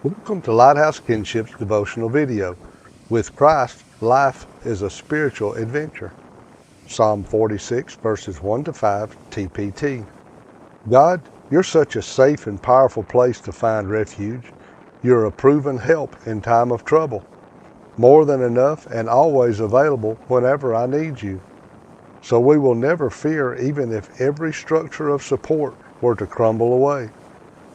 Welcome to Lighthouse KinShip's devotional video. With Christ, life is a spiritual adventure. Psalm 46, verses 1 to 5, TPT. God, you're such a safe and powerful place to find refuge. You're a proven help in time of trouble, more than enough and always available whenever I need you. So we will never fear even if every structure of support were to crumble away.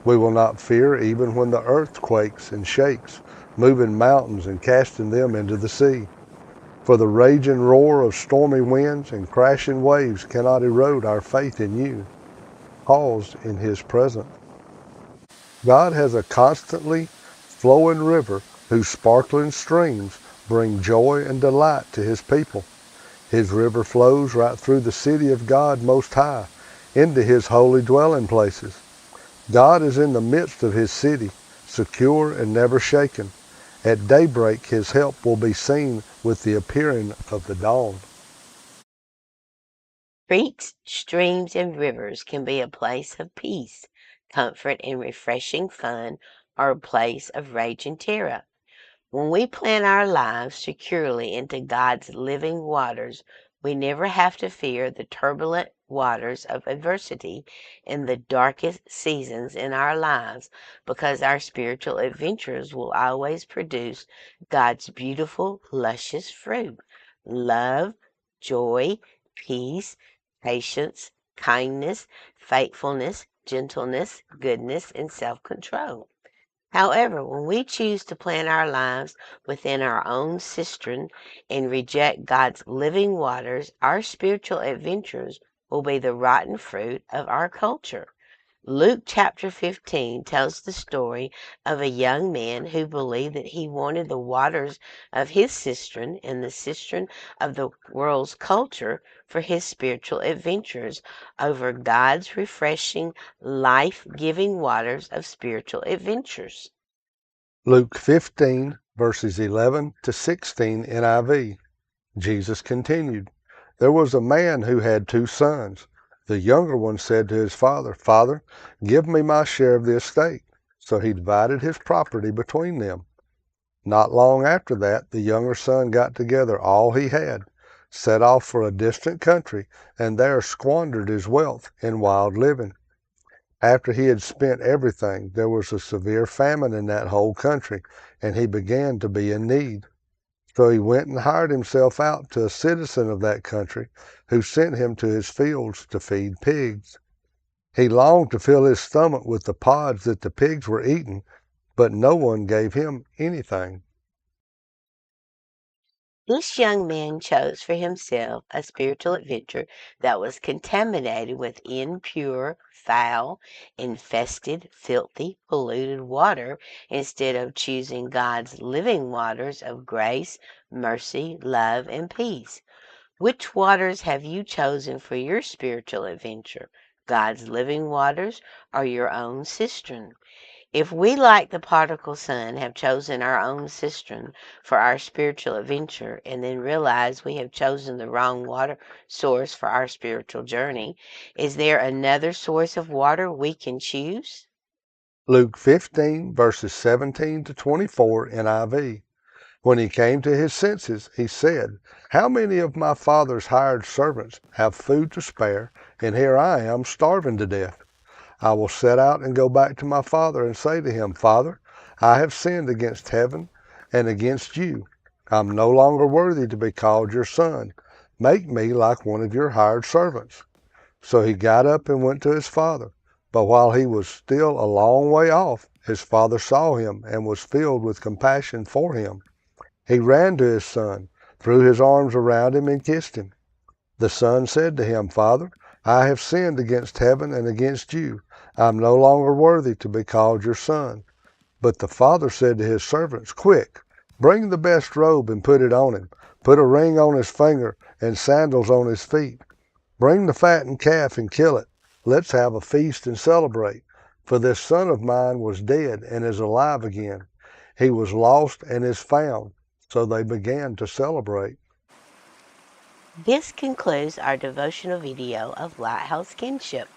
We will not fear even when the earth quakes and shakes, moving mountains and casting them into the sea. For the raging roar of stormy winds and crashing waves cannot erode our faith in you, paused in his presence. God has a constantly flowing river whose sparkling streams bring joy and delight to his people. His river flows right through the city of God Most High, into his holy dwelling places. God is in the midst of his city, secure and never shaken. At daybreak his help will be seen with the appearing of the dawn. Creeks, streams, and rivers can be a place of peace, comfort, and refreshing fun, or a place of rage and terror. When we plant our lives securely into God's living waters, we never have to fear the turbulent waters of adversity in the darkest seasons in our lives, because our spiritual adventures will always produce God's beautiful, luscious fruit: love, joy, peace, patience, kindness, faithfulness, gentleness, goodness, and self-control. However, when we choose to plant our lives within our own cistern and reject God's living waters, our spiritual adventures will be the rotten fruit of our culture. Luke chapter 15 tells the story of a young man who believed that he wanted the waters of his cistern and the cistern of the world's culture for his spiritual adventures over God's refreshing, life-giving waters of spiritual adventures. Luke 15, verses 11 to 16 NIV. Jesus continued, There was a man who had 2 sons. The younger one said to his father, Father, give me my share of the estate. So he divided his property between them. Not long after that, the younger son got together all he had, set off for a distant country, and there squandered his wealth in wild living. After he had spent everything, there was a severe famine in that whole country, and he began to be in need. So he went and hired himself out to a citizen of that country, who sent him to his fields to feed pigs. He longed to fill his stomach with the pods that the pigs were eating, but no one gave him anything. This young man chose for himself a spiritual adventure that was contaminated with impure, foul, infested, filthy, polluted water, instead of choosing God's living waters of grace, mercy, love, and peace. Which waters have you chosen for your spiritual adventure? God's living waters or your own cistern? If we, like the prodigal son, have chosen our own cistern for our spiritual adventure and then realize we have chosen the wrong water source for our spiritual journey, is there another source of water we can choose? Luke 15, verses 17 to 24 NIV. When he came to his senses, he said, How many of my father's hired servants have food to spare, and here I am starving to death? I will set out and go back to my father and say to him, Father, I have sinned against heaven and against you. I'm no longer worthy to be called your son. Make me like one of your hired servants. So he got up and went to his father. But while he was still a long way off, his father saw him and was filled with compassion for him. He ran to his son, threw his arms around him, and kissed him. The son said to him, Father, I have sinned against heaven and against you. I am no longer worthy to be called your son. But the father said to his servants, Quick, bring the best robe and put it on him. Put a ring on his finger and sandals on his feet. Bring the fattened calf and kill it. Let's have a feast and celebrate. For this son of mine was dead and is alive again. He was lost and is found. So they began to celebrate. This concludes our devotional video of Lighthouse Kinship.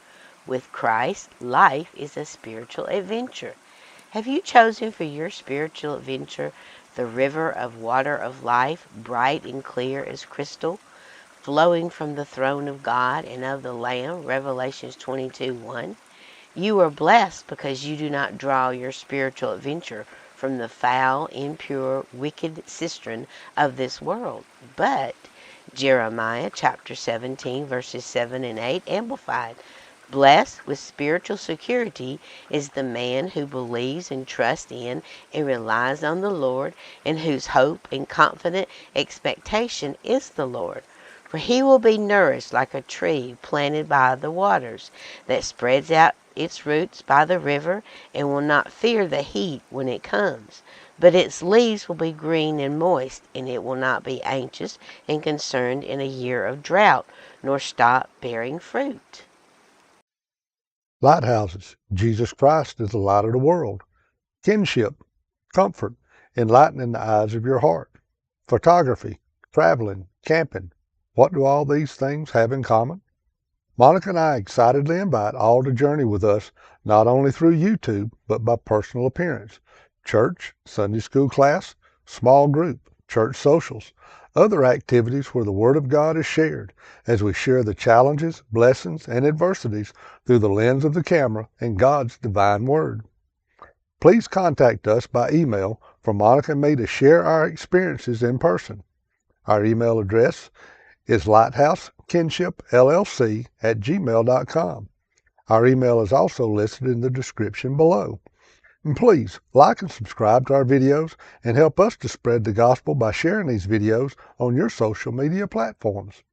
With Christ, life is a spiritual adventure. Have you chosen for your spiritual adventure the river of water of life, bright and clear as crystal, flowing from the throne of God and of the Lamb, Revelations 22:1? You are blessed because you do not draw your spiritual adventure from the foul, impure, wicked cistern of this world, but Jeremiah chapter 17, verses 7 and 8, Amplified. Blessed with spiritual security is the man who believes and trusts in and relies on the Lord, and whose hope and confident expectation is the Lord. For he will be nourished like a tree planted by the waters, that spreads out its roots by the river, and will not fear the heat when it comes. But its leaves will be green and moist, and it will not be anxious and concerned in a year of drought, nor stop bearing fruit. Lighthouses. Jesus Christ is the light of the world. KinShip. Comfort. Enlightening the eyes of your heart. Photography. Traveling. Camping. What do all these things have in common? Monica and I excitedly invite all to journey with us, not only through YouTube, but by personal appearance. Church, Sunday school class, small group, church socials, other activities where the Word of God is shared, as we share the challenges, blessings, and adversities through the lens of the camera and God's divine Word. Please contact us by email for Monica and me to share our experiences in person. Our email address is lighthousekinshipllc@gmail.com. Our email is also listed in the description below. And please like and subscribe to our videos and help us to spread the gospel by sharing these videos on your social media platforms.